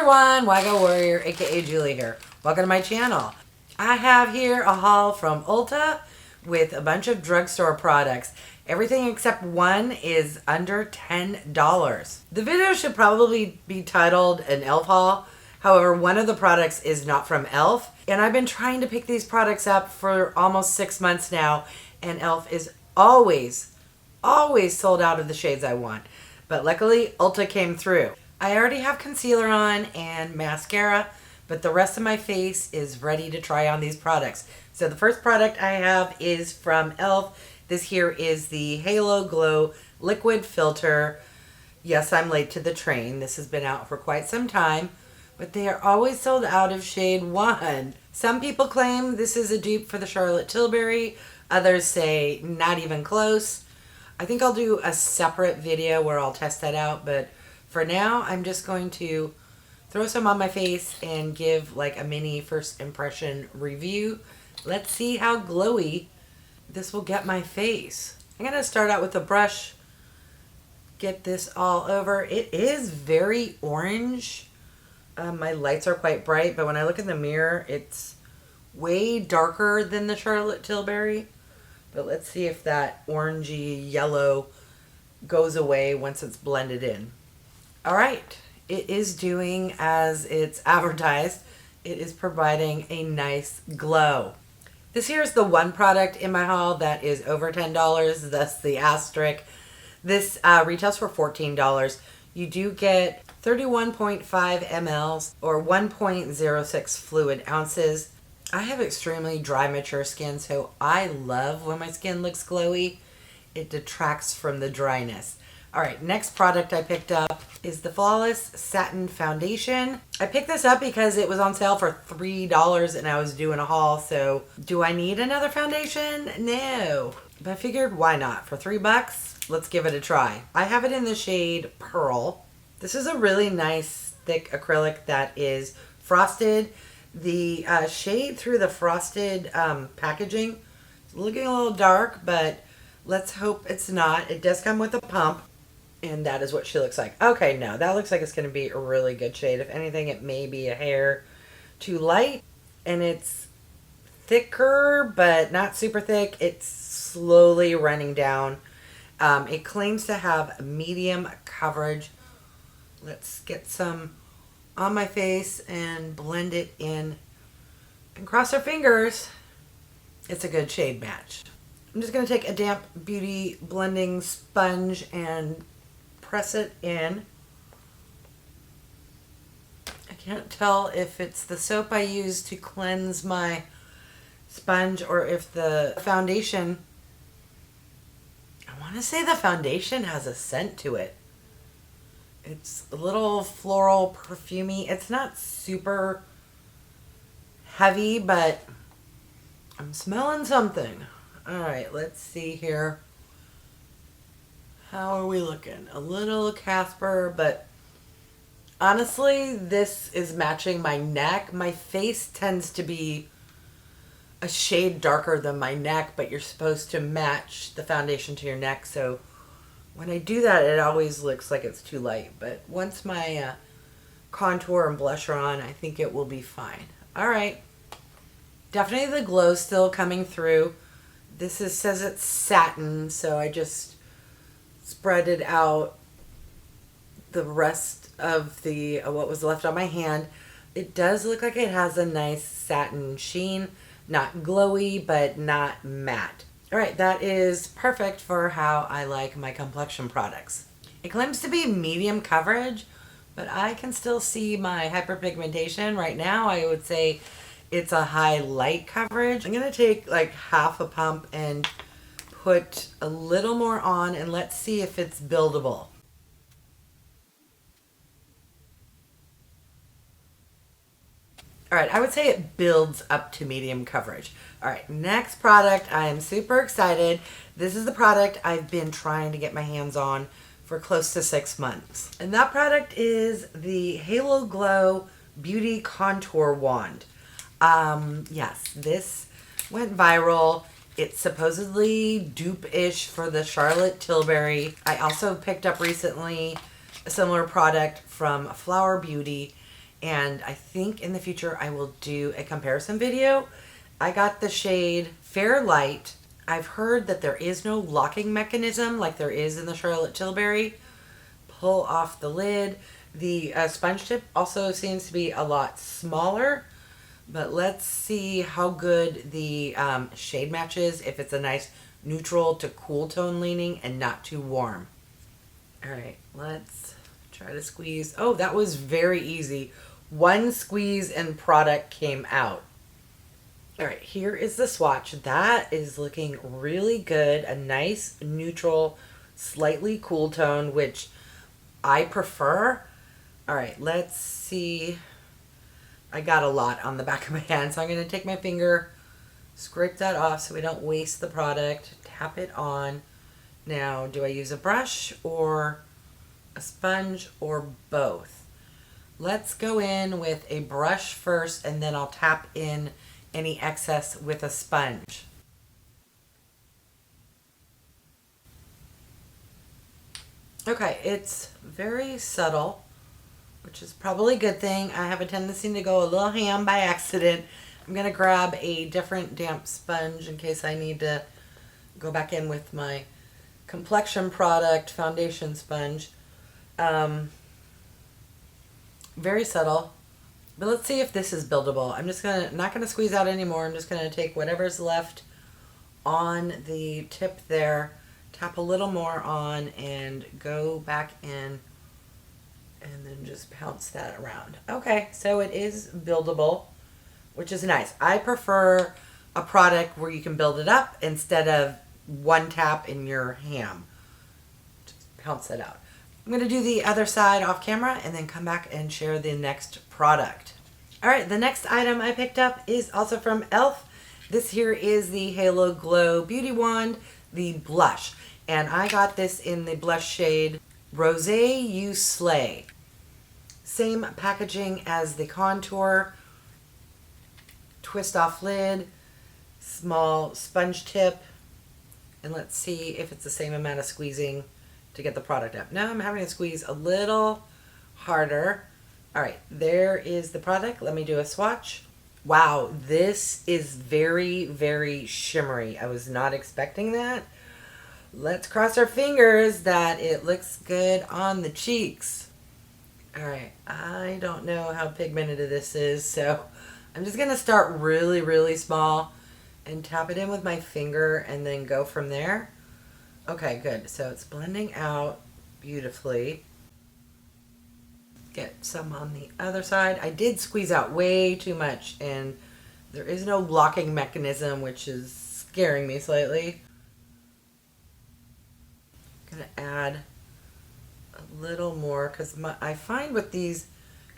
everyone, Wygo Warrior, aka Julie here. Welcome to my channel. I have here a haul from Ulta with a bunch of drugstore products. Everything except one is under $10. The video should probably be titled an e.l.f. haul. However, one of the products is not from e.l.f. And I've been trying to pick these products up for almost 6 months now. And e.l.f. is always sold out of the shades I want. But luckily, Ulta came through. I already have concealer on and mascara, but the rest of my face is ready to try on these products. So the first product I have is from e.l.f. This here is the Halo Glow Liquid Filter. Yes, I'm late to the train. This has been out for quite some time, but they are always sold out of shade 1. Some people claim this is a dupe for the Charlotte Tilbury. Others say not even close. I think I'll do a separate video where I'll test that out, but for now, I'm just going to throw some on my face and give like a mini first impression review. Let's see how glowy this will get my face. I'm going to start out with a brush, get this all over. It is very orange. My lights are quite bright, but when I look in the mirror, it's way darker than the Charlotte Tilbury. But let's see if that orangey yellow goes away once it's blended in. All right, it is doing as it's advertised. It is providing a nice glow. This here is the one product in my haul that is over $10, thus the asterisk. This retails for $14. You do get 31.5 mLs or 1.06 fluid ounces. I have extremely dry, mature skin, so I love when my skin looks glowy. It detracts from the dryness. All right, next product I picked up is the Flawless Satin Foundation. I picked this up because it was on sale for $3 and I was doing a haul, so do I need another foundation? No. But I figured why not? For $3, let's give it a try. I have it in the shade Pearl. This is a really nice thick acrylic that is frosted. The shade through the frosted packaging is looking a little dark, but let's hope it's not. It does come with a pump. And that is what she looks like. Okay, no, that looks like it's going to be a really good shade. If anything, it may be a hair too light. And it's thicker, but not super thick. It's slowly running down. It claims to have medium coverage. Let's get some on my face and blend it in. And cross our fingers. It's a good shade match. I'm just going to take a damp beauty blending sponge and press it in. I can't tell if it's the soap I use to cleanse my sponge or if the foundation, I want to say the foundation has a scent to it. It's a little floral perfumey. It's not super heavy, but I'm smelling something. All right, let's see here. How are we looking? A little Casper, but honestly, this is matching my neck. My face tends to be a shade darker than my neck, but you're supposed to match the foundation to your neck. So when I do that, it always looks like it's too light. But once my contour and blush are on, I think it will be fine. All right. Definitely the glow still coming through. This says it's satin, so I just spreaded out the rest of the what was left on my hand. It does look like it has a nice satin sheen. Not glowy, but not matte. All right, that is perfect for how I like my complexion products. It claims to be medium coverage, but I can still see my hyperpigmentation. Right now, I would say it's a high light coverage. I'm going to take like half a pump and put a little more on, and let's see if it's buildable. All right, I would say it builds up to medium coverage. All right, next product. I am super excited. This is the product I've been trying to get my hands on for close to 6 months. And that product is the Halo Glow Beauty Contour Wand. Yes, this went viral. It's supposedly dupe-ish for the Charlotte Tilbury. I also picked up recently a similar product from Flower Beauty, And I think in the future I will do a comparison video. I got the shade Fair Light. I've heard that there is no locking mechanism like there is in the Charlotte Tilbury. Pull off the lid. The sponge tip also seems to be a lot smaller. But let's see how good the shade matches, if it's a nice neutral to cool tone leaning and not too warm. All right, let's try to squeeze. Oh, that was very easy. One squeeze and product came out. All right, here is the swatch. That is looking really good. A nice neutral, slightly cool tone, which I prefer. All right, let's see. I got a lot on the back of my hand, so I'm going to take my finger, scrape that off so we don't waste the product, tap it on. Now, do I use a brush or a sponge or both? Let's go in with a brush first, and then I'll tap in any excess with a sponge. Okay, it's very subtle, which is probably a good thing. I have a tendency to go a little ham by accident. I'm going to grab a different damp sponge in case I need to go back in with my complexion product foundation sponge. Very subtle. But let's see if this is buildable. I'm just not going to squeeze out anymore. I'm just going to take whatever's left on the tip there, tap a little more on, and go back in. And then just pounce that around. Okay, so it is buildable, which is nice. I prefer a product where you can build it up instead of one tap in your ham. Just pounce it out. I'm going to do the other side off camera and then come back and share the next product. All right, the next item I picked up is also from e.l.f. This here is the Halo Glow Beauty Wand, the blush. And I got this in the blush shade Rosé You Slay. Same packaging as the contour. Twist off lid. Small sponge tip. And let's see if it's the same amount of squeezing to get the product up. Now I'm having to squeeze a little harder. All right, there is the product. Let me do a swatch. Wow, this is very, very shimmery. I was not expecting that. Let's cross our fingers that it looks good on the cheeks. All right, I don't know how pigmented this is, so I'm just going to start really, really small and tap it in with my finger and then go from there. Okay, good. So it's blending out beautifully. Get some on the other side. I did squeeze out way too much, and there is no locking mechanism, which is scaring me slightly. I'm going to add a little more because I find with these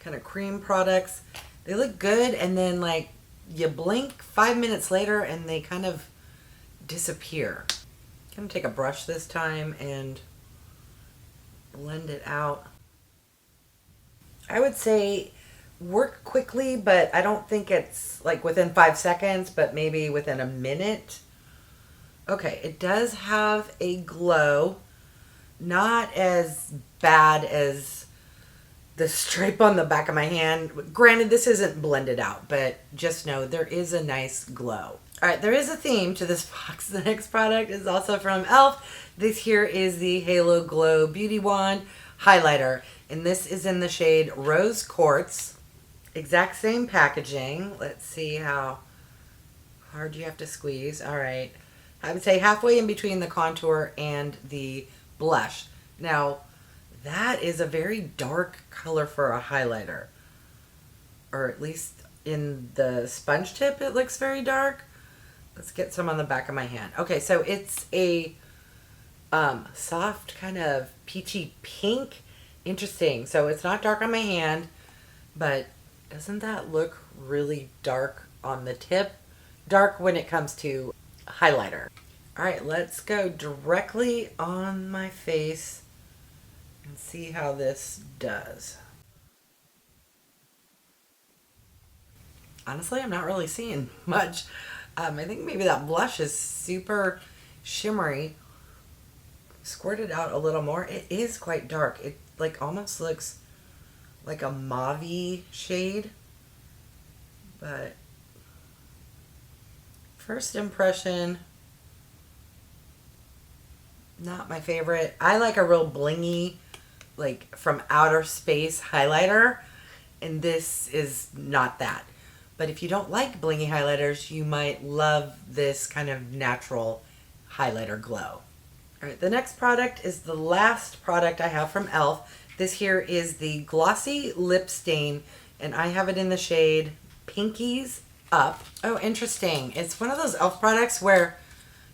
kind of cream products, they look good, and then like you blink 5 minutes later and they kind of disappear. I'm going to take a brush this time and blend it out. I would say work quickly, but I don't think it's like within 5 seconds, but maybe within a minute. Okay, it does have a glow. Not as bad as the stripe on the back of my hand. Granted, this isn't blended out, but just know there is a nice glow. All right, there is a theme to this box. The next product is also from e.l.f. This here is the Halo Glow Beauty Wand Highlighter, and this is in the shade Rose Quartz. Exact same packaging. Let's see how hard you have to squeeze. All right, I would say halfway in between the contour and the blush. Now, that is a very dark color for a highlighter, or at least in the sponge tip it looks very dark. Let's get some on the back of my hand. Okay, so it's a soft kind of peachy pink. Interesting. So it's not dark on my hand, but doesn't that look really dark on the tip? Dark when it comes to highlighter. All right, let's go directly on my face and see how this does. Honestly, I'm not really seeing much. I think maybe that blush is super shimmery. Squirt it out a little more. It is quite dark. It like almost looks like a mauve shade. But first impression, not my favorite. I like a real blingy, like from outer space highlighter, and this is not that. But if you don't like blingy highlighters, you might love this kind of natural highlighter glow. All right, the next product is the last product I have from e.l.f. This here is the Glossy Lip Stain, and I have it in the shade Pinkies Up. Oh, interesting. It's one of those e.l.f. products where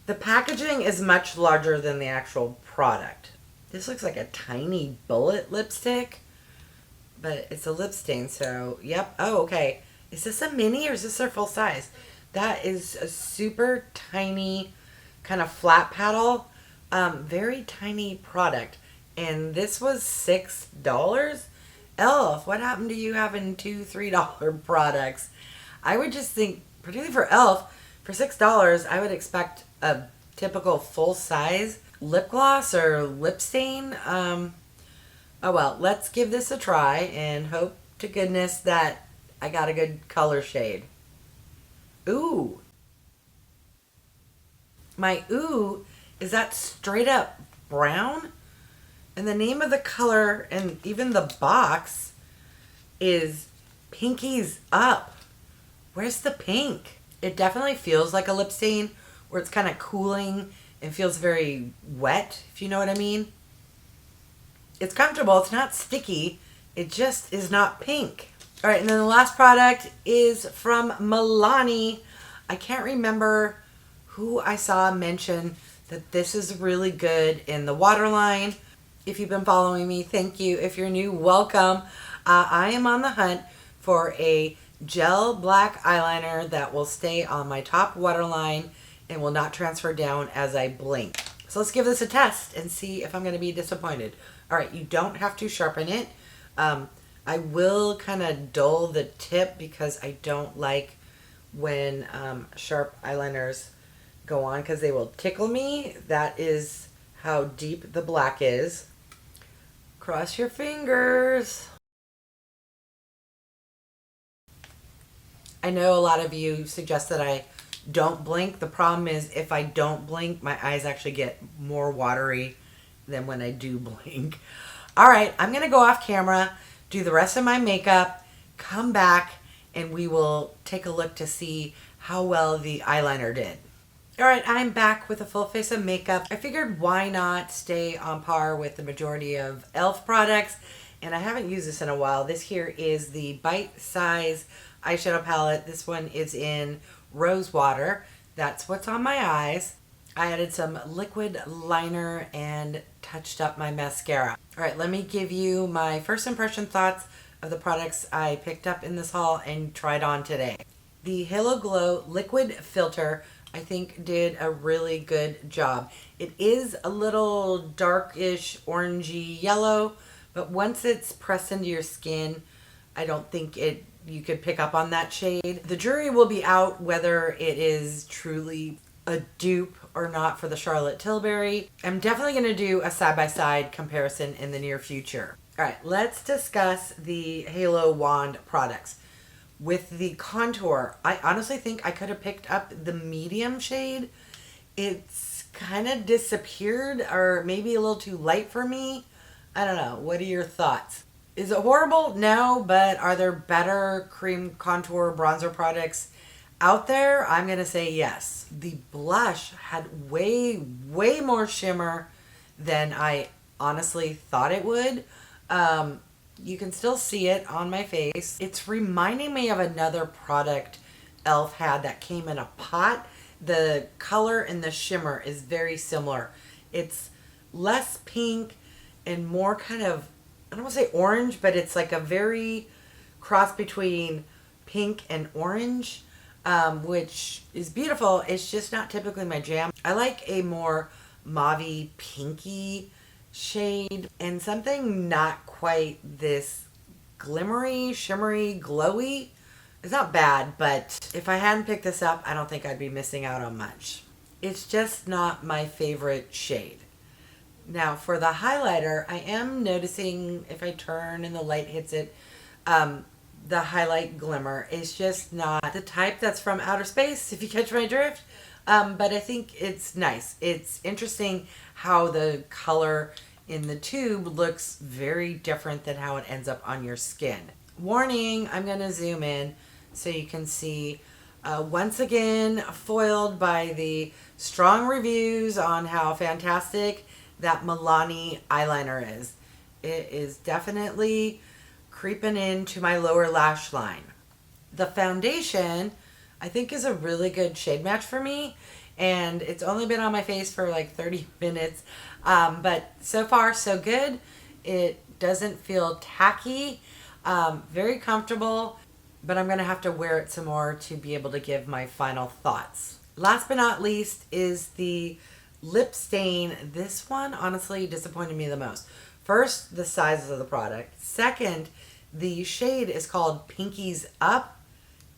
the packaging is much larger than the actual product. This looks like a tiny bullet lipstick, but it's a lip stain, so yep. Oh, okay. Is this a mini or is this their full size? That is a super tiny kind of flat paddle, very tiny product. And this was $6. e.l.f., what happened to you having $2, $3 products? I would just think, particularly for e.l.f., for $6, I would expect a typical full size lip gloss or lip stain. Oh well, let's give this a try and hope to goodness that I got a good color shade. Ooh. My ooh is that straight up brown. And the name of the color and even the box is Pinkies Up. Where's the pink? It definitely feels like a lip stain where it's kind of cooling and feels very wet, if you know what I mean. It's comfortable. It's not sticky. It just is not pink. All right, and then the last product is from MILANI. I can't remember who I saw mention that this is really good in the waterline. If you've been following me, thank you. If you're new, welcome. I am on the hunt for a gel black eyeliner that will stay on my top waterline and will not transfer down as I blink. So let's give this a test and see if I'm going to be disappointed. All right, you don't have to sharpen it. I will kind of dull the tip because I don't like when sharp eyeliners go on because they will tickle me. That is how deep the black is. Cross your fingers. I know a lot of you suggest that I don't blink. The problem is if I don't blink, my eyes actually get more watery than when I do blink. All right, I'm going to go off camera, do the rest of my makeup, come back, and we will take a look to see how well the eyeliner did. All right, I'm back with a full face of makeup. I figured why not stay on par with the majority of e.l.f. products, and I haven't used this in a while. This here is the Bite Size eyeshadow palette. This one is in Rose Water. That's what's on my eyes. I added some liquid liner and touched up my mascara. All right, let me give you my first impression thoughts of the products I picked up in this haul and tried on today. The Halo Glow Liquid Filter, I think, did a really good job. It is a little darkish orangey yellow, but once it's pressed into your skin, I don't think you could pick up on that shade. The jury will be out whether it is truly a dupe or not for the Charlotte Tilbury. I'm definitely going to do a side-by-side comparison in the near future. All right, let's discuss the Halo Wand products. With the contour, I honestly think I could have picked up the medium shade. It's kind of disappeared, or maybe a little too light for me. I don't know. What are your thoughts? Is it horrible? No, but are there better cream contour bronzer products out there? I'm going to say yes. The blush had way more shimmer than I honestly thought it would. You can still see it on my face. It's reminding me of another product e.l.f. had that came in a pot. The color and the shimmer is very similar. It's less pink and more kind of, I don't want to say orange, but it's like a very cross between pink and orange, which is beautiful. It's just not typically my jam. I like a more mauve pinky shade and something not quite this glimmery, shimmery, glowy. It's not bad, but if I hadn't picked this up, I don't think I'd be missing out on much. It's just not my favorite shade. Now for the highlighter, I am noticing if I turn and the light hits it, the highlight glimmer is just not the type that's from outer space, if you catch my drift. But I think it's nice. It's interesting how the color in the tube looks very different than how it ends up on your skin. Warning, I'm going to zoom in so you can see, once again, foiled by the strong reviews on how fantastic that MILANI eyeliner is. It is definitely creeping into my lower lash line. The foundation, I think, is a really good shade match for me, and it's only been on my face for like 30 minutes, but so far so good. It doesn't feel tacky, very comfortable, but I'm gonna have to wear it some more to be able to give my final thoughts. Last but not least is the lip stain. This one honestly disappointed me the most. First, the size of the product. Second, the shade is called Pinkies Up.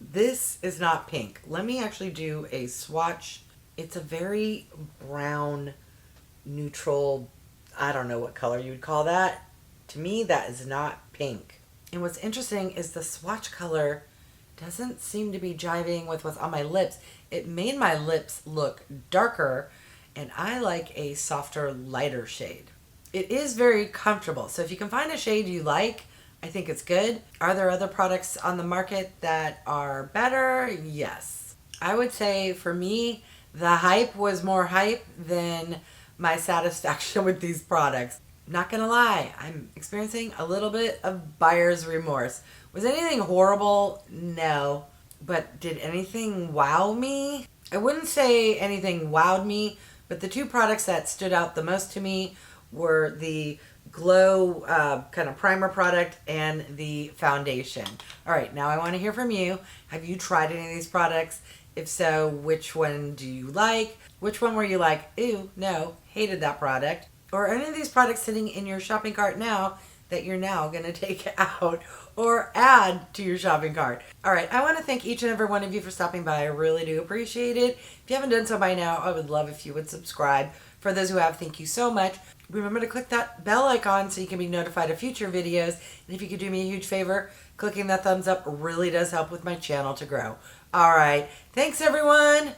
This is not pink. Let me actually do a swatch. It's a very brown, neutral, I don't know what color you would call that. To me, that is not pink. And what's interesting is the swatch color doesn't seem to be jiving with what's on my lips. It made my lips look darker, and I like a softer, lighter shade. It is very comfortable. So if you can find a shade you like, I think it's good. Are there other products on the market that are better? Yes. I would say for me, the hype was more hype than my satisfaction with these products. Not gonna lie, I'm experiencing a little bit of buyer's remorse. Was anything horrible? No. But did anything wow me? I wouldn't say anything wowed me, but the two products that stood out the most to me were the glow kind of primer product and the foundation. All right, now I want to hear from you. Have you tried any of these products? If so, which one do you like? Which one were you like, ew, no, hated that product? Or any of these products sitting in your shopping cart now that you're now going to take out or add to your shopping cart? All right, I want to thank each and every one of you for stopping by. I really do appreciate it. If you haven't done so by now, I would love if you would subscribe. For those who have, thank you so much. Remember to click that bell icon so you can be notified of future videos. And if you could do me a huge favor, clicking that thumbs up really does help with my channel to grow. All right, thanks everyone.